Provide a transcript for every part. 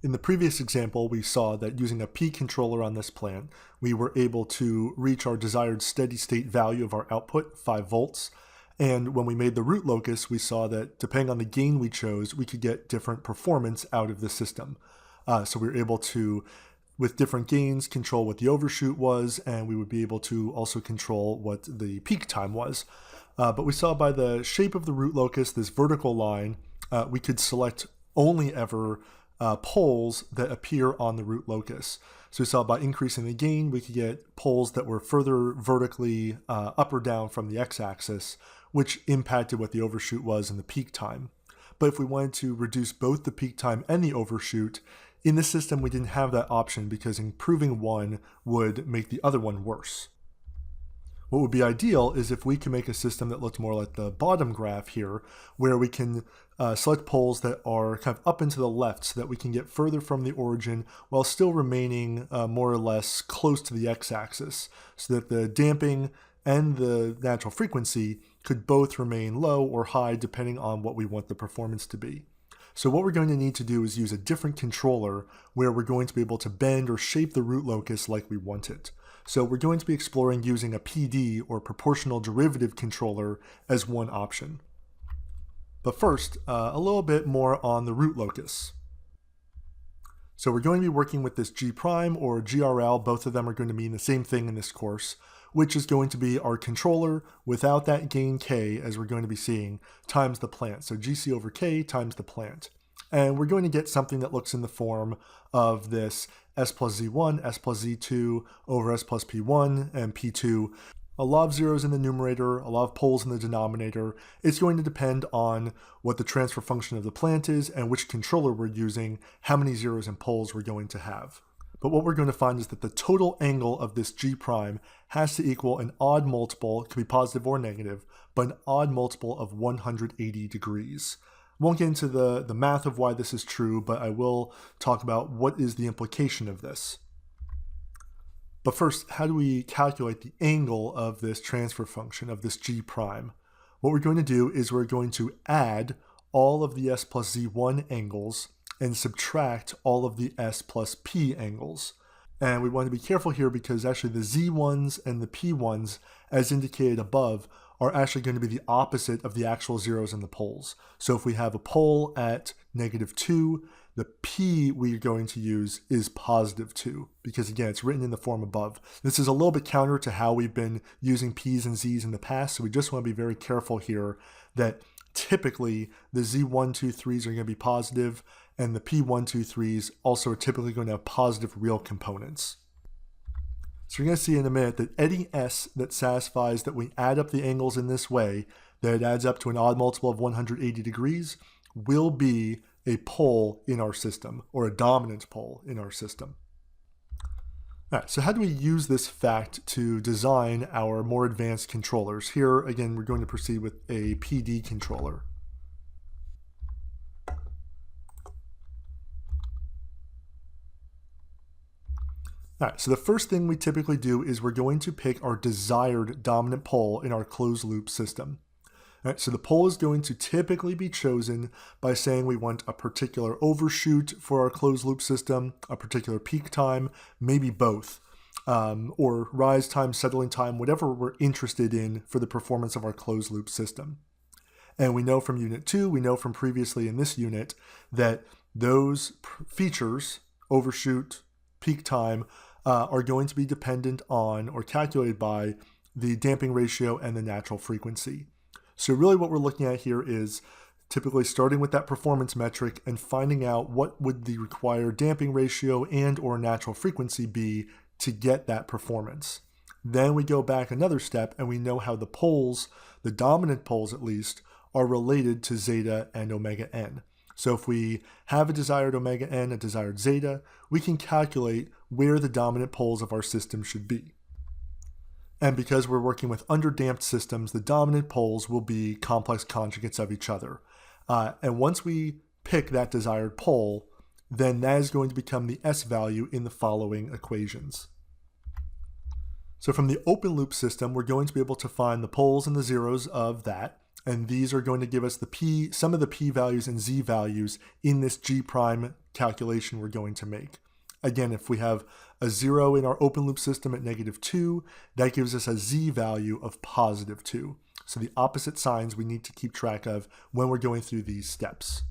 In the previous example, we saw that using a P controller on this plant, we were able to reach our desired steady state value of our output, 5 volts. And when we made the root locus, we saw that depending on the gain we chose, we could get different performance out of the system. So we were able to, with different gains, control what the overshoot was, and we would be able to also control what the peak time was. But we saw by the shape of the root locus, this vertical line, we could select only ever poles that appear on the root locus. So we saw by increasing the gain, we could get poles that were further vertically up or down from the x-axis, which impacted what the overshoot was in the peak time. But if we wanted to reduce both the peak time and the overshoot, in this system we didn't have that option because improving one would make the other one worse. What would be ideal is if we can make a system that looked more like the bottom graph here, where we can select poles that are kind of up and to the left so that we can get further from the origin while still remaining more or less close to the x-axis, so that the damping and the natural frequency could both remain low or high depending on what we want the performance to be. So what we're going to need to do is use a different controller where we're going to be able to bend or shape the root locus like we want it. So we're going to be exploring using a PD or proportional derivative controller as one option. But first, a little bit more on the root locus. So we're going to be working with this G' or GRL, both of them are going to mean the same thing in this course, which is going to be our controller without that gain K, as we're going to be seeing, times the plant. So GC over K times the plant. And we're going to get something that looks in the form of this S plus Z1, S plus Z2 over S plus P1 and P2. A lot of zeros in the numerator, a lot of poles in the denominator. It's going to depend on what the transfer function of the plant is and which controller we're using, how many zeros and poles we're going to have. But what we're going to find is that the total angle of this G' has to equal an odd multiple, it could be positive or negative, but an odd multiple of 180 degrees. I won't get into the math of why this is true, but I will talk about what is the implication of this. But first, how do we calculate the angle of this transfer function, of this G'? What we're going to do is we're going to add all of the S plus Z1 angles and subtract all of the S plus P angles. And we want to be careful here because actually the Z1s and the P1s, as indicated above, are actually going to be the opposite of the actual zeros and the poles. So if we have a pole at -2, the P we're going to use is +2, because again, it's written in the form above. This is a little bit counter to how we've been using P's and Z's in the past, so we just want to be very careful here that typically the Z123s are going to be positive, and the P123s also are typically going to have positive real components. So we're going to see in a minute that any S that satisfies that we add up the angles in this way, that it adds up to an odd multiple of 180 degrees, will be a pole in our system, or a dominant pole in our system. All right, so how do we use this fact to design our more advanced controllers? Here, again, we're going to proceed with a PD controller. All right, so the first thing we typically do is we're going to pick our desired dominant pole in our closed loop system. All right, so the pole is going to typically be chosen by saying we want a particular overshoot for our closed loop system, a particular peak time, maybe both, or rise time, settling time, whatever we're interested in for the performance of our closed loop system. And we know from Unit 2, we know from previously in this unit, that those features, overshoot, peak time, are going to be dependent on or calculated by the damping ratio and the natural frequency. So really what we're looking at here is typically starting with that performance metric and finding out what would the required damping ratio and or natural frequency be to get that performance. Then we go back another step and we know how the poles, the dominant poles at least, are related to zeta and omega n. So if we have a desired omega n, a desired zeta, we can calculate where the dominant poles of our system should be. And because we're working with underdamped systems, the dominant poles will be complex conjugates of each other. And once we pick that desired pole, then that is going to become the S value in the following equations. So from the open loop system, we're going to be able to find the poles and the zeros of that. And these are going to give us the P, some of the P values and Z values in this G' calculation we're going to make. Again, if we have a 0 in our open loop system at -2, that gives us a z value of +2. So the opposite signs we need to keep track of when we're going through these steps.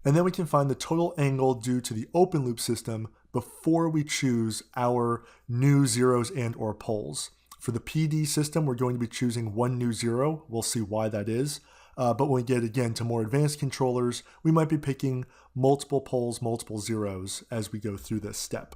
And then we can find the total angle due to the open loop system before we choose our new zeros and or poles. For the PD system, we're going to be choosing one new zero. We'll see why that is. But when we get, again, to more advanced controllers, we might be picking multiple poles, multiple zeros as we go through this step.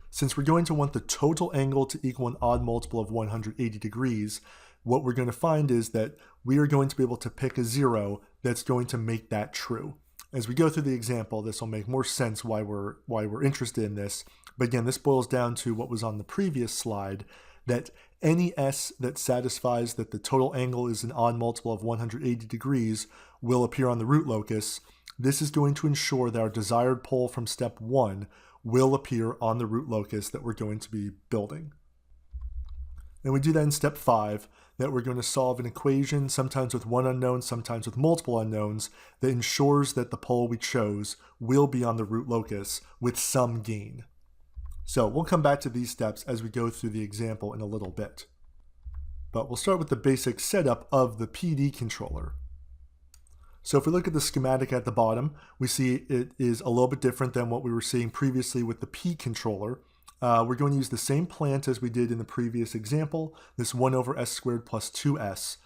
Since we're going to want the total angle to equal an odd multiple of 180 degrees, what we're going to find is that we are going to be able to pick a zero that's going to make that true. As we go through the example, this will make more sense why we're interested in this. But again, this boils down to what was on the previous slide, that any s that satisfies that the total angle is an odd multiple of 180 degrees will appear on the root locus. This is going to ensure that our desired pole from step 1 will appear on the root locus that we're going to be building. And we do that in step 5, that we're going to solve an equation, sometimes with one unknown, sometimes with multiple unknowns, that ensures that the pole we chose will be on the root locus with some gain. So we'll come back to these steps as we go through the example in a little bit. But we'll start with the basic setup of the PD controller. So if we look at the schematic at the bottom, we see it is a little bit different than what we were seeing previously with the P controller. We're going to use the same plant as we did in the previous example, this 1 over s squared plus 2s.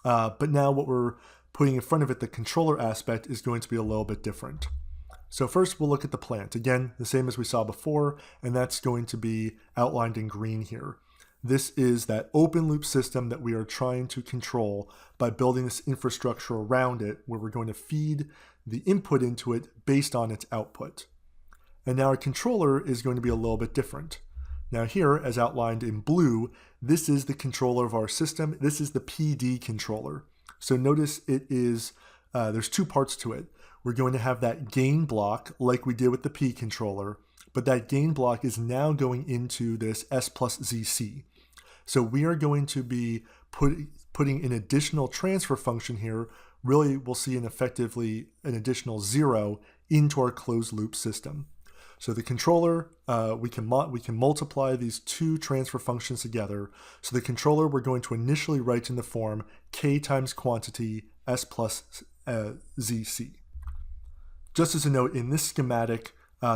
But now what we're putting in front of it, the controller aspect, is going to be a little bit different. So first we'll look at the plant. Again, the same as we saw before, and that's going to be outlined in green here. This is that open loop system that we are trying to control by building this infrastructure around it, where we're going to feed the input into it based on its output. And now our controller is going to be a little bit different. Now here, as outlined in blue, this is the controller of our system. This is the PD controller. So notice it is, there's two parts to it. We're going to have that gain block like we did with the P controller, but that gain block is now going into this S plus ZC. So we are going to be putting an additional transfer function here. Really, we'll see effectively an additional 0 into our closed loop system. So the controller, we can multiply these two transfer functions together. So the controller we're going to initially write in the form k times quantity s plus zc. Just as a note, in this schematic,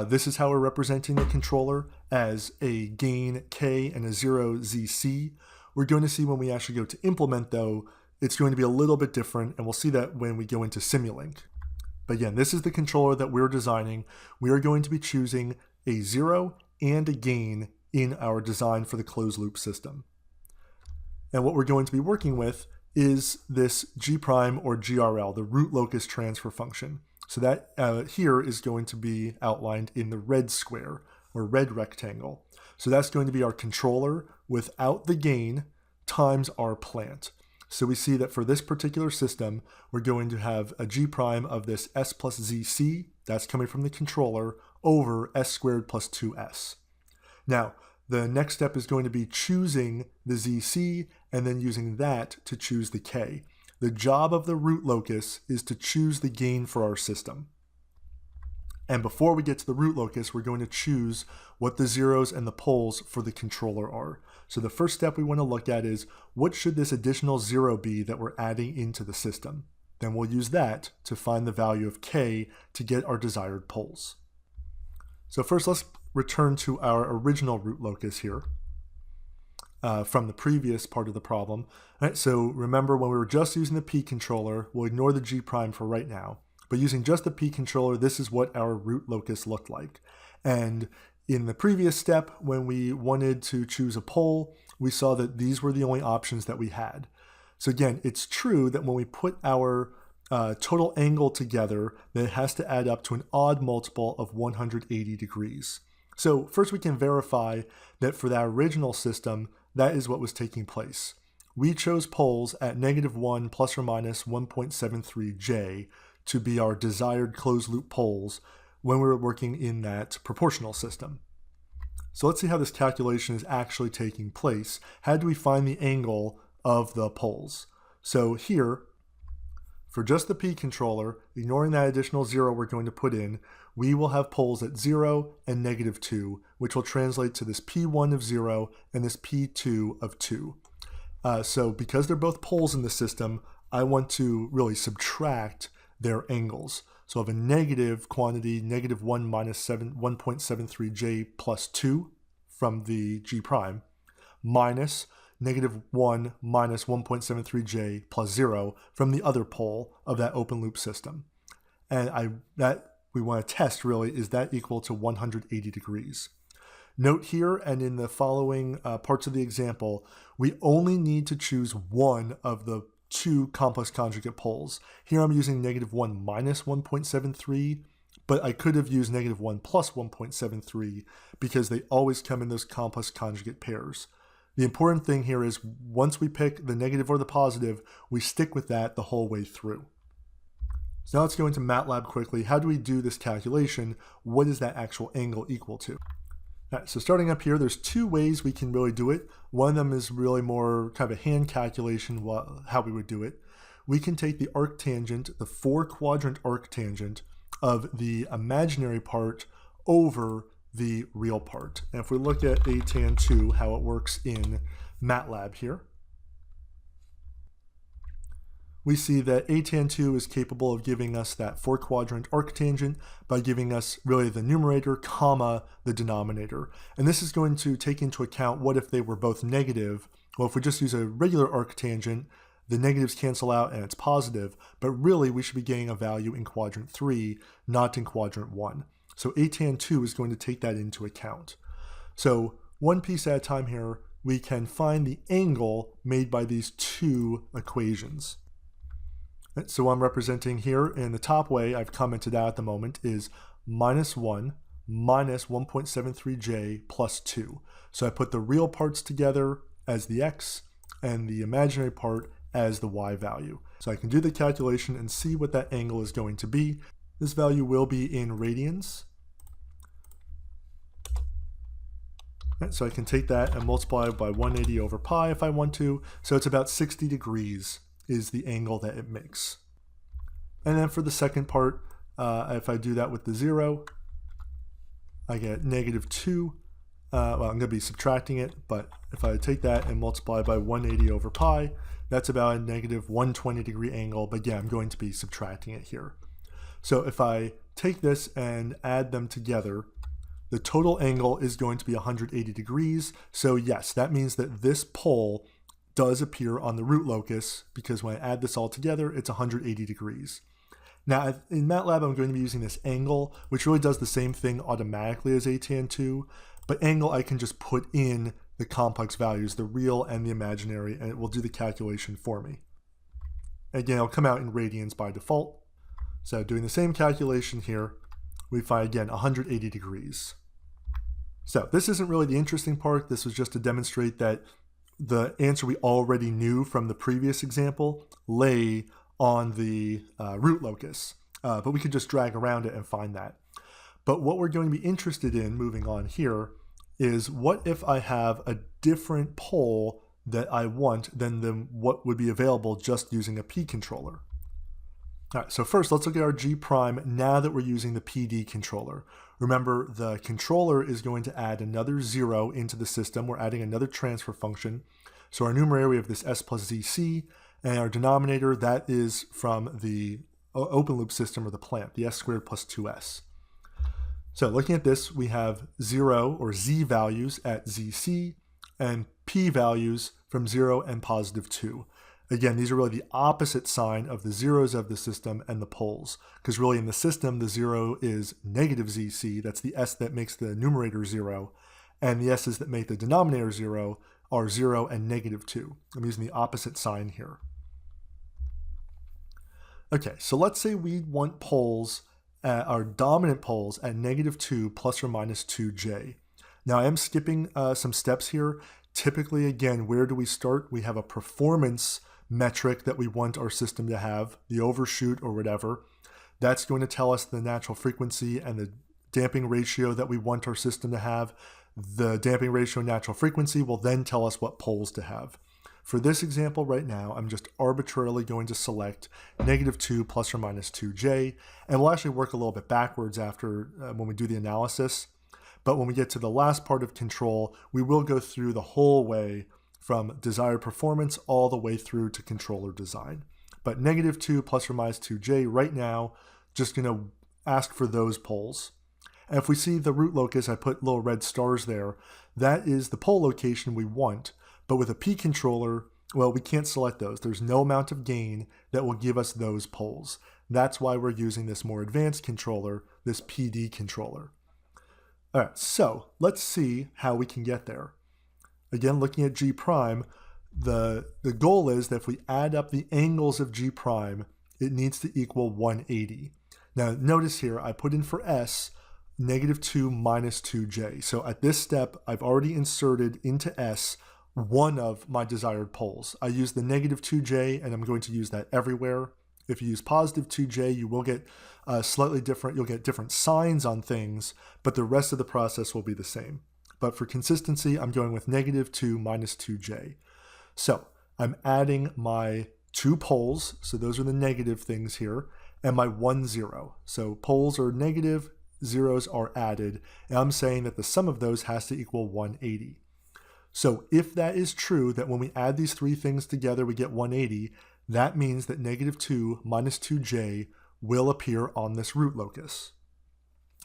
this is how we're representing the controller, as a gain k and a 0 zc. We're going to see when we actually go to implement, though, it's going to be a little bit different, and we'll see that when we go into Simulink. But again, this is the controller that we're designing. We are going to be choosing a 0 and a gain in our design for the closed loop system. And what we're going to be working with is this G prime or GRL, the root locus transfer function. So that here is going to be outlined in the red square or red rectangle. So that's going to be our controller without the gain times our plant. So we see that for this particular system, we're going to have a G prime of this S plus ZC, that's coming from the controller, over S squared plus 2S. Now, the next step is going to be choosing the ZC and then using that to choose the K. The job of the root locus is to choose the gain for our system. And before we get to the root locus, we're going to choose what the zeros and the poles for the controller are. So the first step we want to look at is, what should this additional 0 be that we're adding into the system? Then we'll use that to find the value of k to get our desired poles. So first let's return to our original root locus here from the previous part of the problem. All right, so remember, when we were just using the P controller, we'll ignore the G prime for right now. But using just the P controller, this is what our root locus looked like. And in the previous step, when we wanted to choose a pole, we saw that these were the only options that we had. So again, it's true that when we put our total angle together, that it has to add up to an odd multiple of 180 degrees. So first we can verify that for that original system, that is what was taking place. We chose poles at -1 plus or minus 1.73 J to be our desired closed loop poles when we were working in that proportional system. So let's see how this calculation is actually taking place. How do we find the angle of the poles? So here, for just the P controller, ignoring that additional 0 we're going to put in, we will have poles at 0 and -2, which will translate to this P1 of 0 and this P2 of 2. So because they're both poles in the system, I want to really subtract their angles. So I have a negative quantity, -1 minus 1.73j plus 2 from the G prime, minus -1 minus 1.73j plus 0 from the other pole of that open loop system. And that we want to test really, is that equal to 180 degrees? Note here and in the following parts of the example, we only need to choose one of the two complex conjugate poles. Here I'm using -1 minus 1.73, but I could have used -1 plus 1.73 because they always come in those complex conjugate pairs. The important thing here is once we pick the negative or the positive, we stick with that the whole way through. So now let's go into MATLAB quickly. How do we do this calculation? What is that actual angle equal to? All right, so starting up here, there's two ways we can really do it. One of them is really more kind of a hand calculation, how we would do it. We can take the arctangent, the 4-quadrant arctangent of the imaginary part over the real part. And if we look at a tan 2, how it works in MATLAB here, we see that a tan 2 is capable of giving us that 4-quadrant arctangent by giving us really the numerator comma the denominator. And this is going to take into account what if they were both negative. Well, if we just use a regular arctangent, the negatives cancel out and it's positive, but really we should be getting a value in quadrant 3, not in quadrant 1. So a tan 2 is going to take that into account. So one piece at a time here, we can find the angle made by these two equations. So what I'm representing here in the top way, I've commented out at the moment, is -1 minus 1.73j plus 2. So I put the real parts together as the x and the imaginary part as the y value. So I can do the calculation and see what that angle is going to be. This value will be in radians. So I can take that and multiply by 180 over pi if I want to. So it's about 60 degrees is the angle that it makes. And then for the second part, if I do that with the 0, I get -2. Well, I'm going to be subtracting it, but if I take that and multiply by 180 over pi, that's about a -120 degree angle, but yeah, I'm going to be subtracting it here. So if I take this and add them together, the total angle is going to be 180 degrees. So yes, that means that this pole does appear on the root locus, because when I add this all together, it's 180 degrees. Now in MATLAB, I'm going to be using this angle, which really does the same thing automatically as a tan 2, but angle I can just put in the complex values, the real and the imaginary, and it will do the calculation for me. Again, it'll come out in radians by default. So doing the same calculation here, we find again 180 degrees. So this isn't really the interesting part. This was just to demonstrate that the answer we already knew from the previous example lay on the root locus, but we could just drag around it and find that. But what we're going to be interested in moving on here is what if I have a different pole that I want than what would be available just using a P controller. All right, so first let's look at our G prime now that we're using the PD controller. Remember, the controller is going to add another 0 into the system. We're adding another transfer function. So our numerator, we have this s plus zc, and our denominator, that is from the open loop system or the plant, the s squared plus 2s. So looking at this, we have 0 or z values at zc and p values from 0 and +2. Again, these are really the opposite sign of the zeros of the system and the poles, because really in the system, the 0 is -zc, that's the s that makes the numerator 0, and the s's that make the denominator 0 are 0 and -2. I'm using the opposite sign here. Okay, so let's say we want poles, our dominant poles at -2 plus or minus 2j. Now I am skipping some steps here. Typically, again, where do we start? We have a performance metric that we want our system to have, the overshoot or whatever. That's going to tell us the natural frequency and the damping ratio that we want our system to have. The damping ratio and natural frequency will then tell us what poles to have. For this example right now, I'm just arbitrarily going to select -2 plus or minus 2j, and we'll actually work a little bit backwards after when we do the analysis. But when we get to the last part of control, we will go through the whole way from desired performance all the way through to controller design. But -2 plus or minus 2j right now, just going to ask for those poles. And if we see the root locus, I put little red stars there, that is the pole location we want. But with a P controller, well, we can't select those. There's no amount of gain that will give us those poles. That's why we're using this more advanced controller, this PD controller. All right, so let's see how we can get there. Again, looking at G prime, the goal is that if we add up the angles of G prime, it needs to equal 180. Now, notice here, I put in for S, -2 minus 2j. So at this step, I've already inserted into S one of my desired poles. I use the -2j, and I'm going to use that everywhere. If you use +2j, you will get slightly different, you'll get different signs on things, but the rest of the process will be the same. But for consistency, I'm going with -2 minus 2j. So I'm adding my two poles, so those are the negative things here, and my 1, 0. So poles are negative, zeros are added, and I'm saying that the sum of those has to equal 180. So if that is true, that when we add these three things together we get 180, that means that -2 minus 2j will appear on this root locus.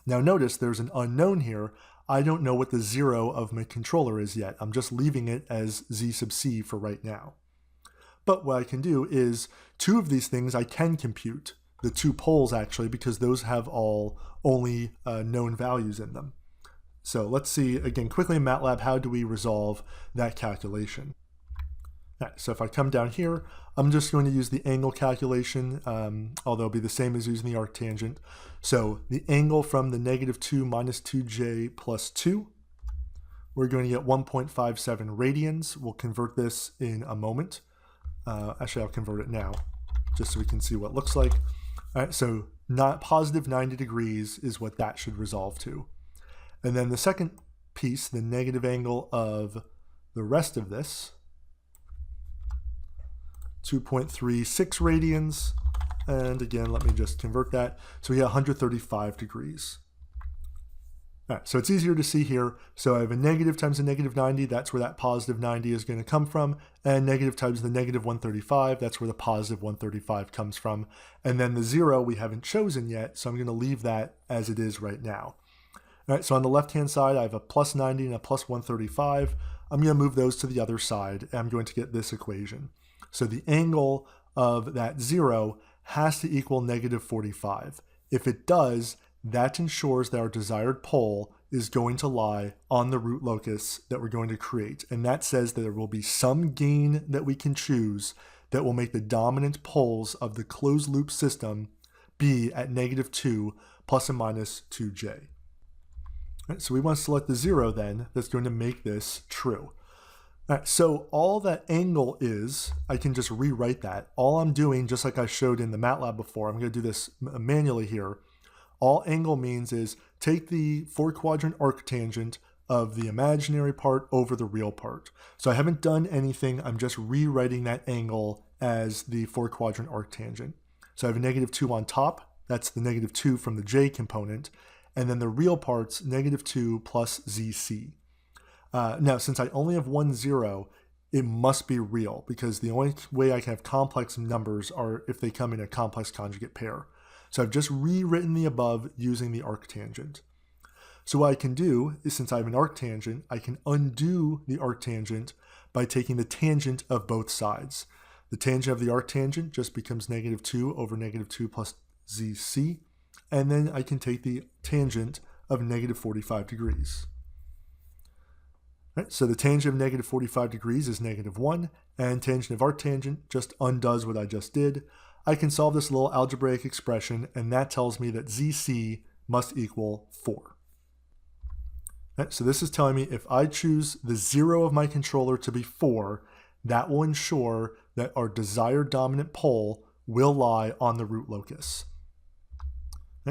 Now notice there's an unknown here. I don't know what the 0 of my controller is yet. I'm just leaving it as z sub c for right now. But what I can do is two of these things I can compute, the two poles actually, because those have all only known values in them. So let's see, again, quickly in MATLAB, how do we resolve that calculation? Right, so if I come down here, I'm just going to use the angle calculation, although it'll be the same as using the arctangent. So the angle from the -2 minus 2j plus 2, we're going to get 1.57 radians. We'll convert this in a moment. Actually, I'll convert it now, just so we can see what it looks like. All right, so not positive 90 degrees is what that should resolve to. And then the second piece, the negative angle of the rest of this, 2.36 radians, and again, let me just convert that. So we get 135 degrees. All right, so it's easier to see here. So I have a negative times a -90, that's where that positive 90 is going to come from, and negative times the -135, that's where the positive 135 comes from. And then the 0 we haven't chosen yet, so I'm going to leave that as it is right now. All right, so on the left-hand side, I have a plus 90 and a plus 135. I'm going to move those to the other side, and I'm going to get this equation. So the angle of that 0 has to equal -45. If it does, that ensures that our desired pole is going to lie on the root locus that we're going to create. And that says that there will be some gain that we can choose that will make the dominant poles of the closed loop system be at -2 plus or minus 2j. Right, so we want to select the 0 then that's going to make this true. All right, so all that angle is, I can just rewrite that. All I'm doing, just like I showed in the MATLAB before, I'm going to do this manually here. All angle means is take the 4-quadrant arctangent of the imaginary part over the real part. So I haven't done anything, I'm just rewriting that angle as the 4-quadrant arctangent. So I have a -2 on top, that's the -2 from the j component, and then the real part's -2 plus zc. Now, since I only have 1, 0, it must be real, because the only way I can have complex numbers are if they come in a complex conjugate pair. So I've just rewritten the above using the arctangent. So what I can do is, since I have an arctangent, I can undo the arctangent by taking the tangent of both sides. The tangent of the arctangent just becomes -2 over -2 plus zc, and then I can take the tangent of -45 degrees. Right, so the tangent of -45 degrees is -1, and tangent of arctangent just undoes what I just did. I can solve this little algebraic expression, and that tells me that zc must equal 4. Right, so this is telling me if I choose the 0 of my controller to be 4, that will ensure that our desired dominant pole will lie on the root locus.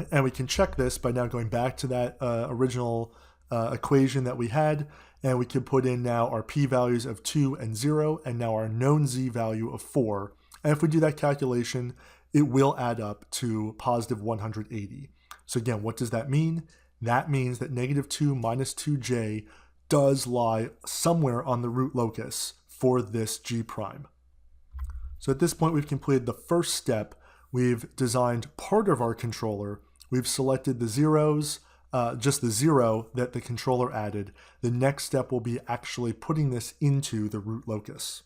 And we can check this by now going back to that original equation that we had, and we can put in now our p-values of 2 and 0, and now our known z value of 4. And if we do that calculation, it will add up to positive 180. So again, what does that mean? That means that negative 2 minus 2j does lie somewhere on the root locus for this g prime. So at this point, we've completed the first step. We've designed part of our controller. We've selected the zeros, just the 0 that the controller added. The next step will be actually putting this into the root locus.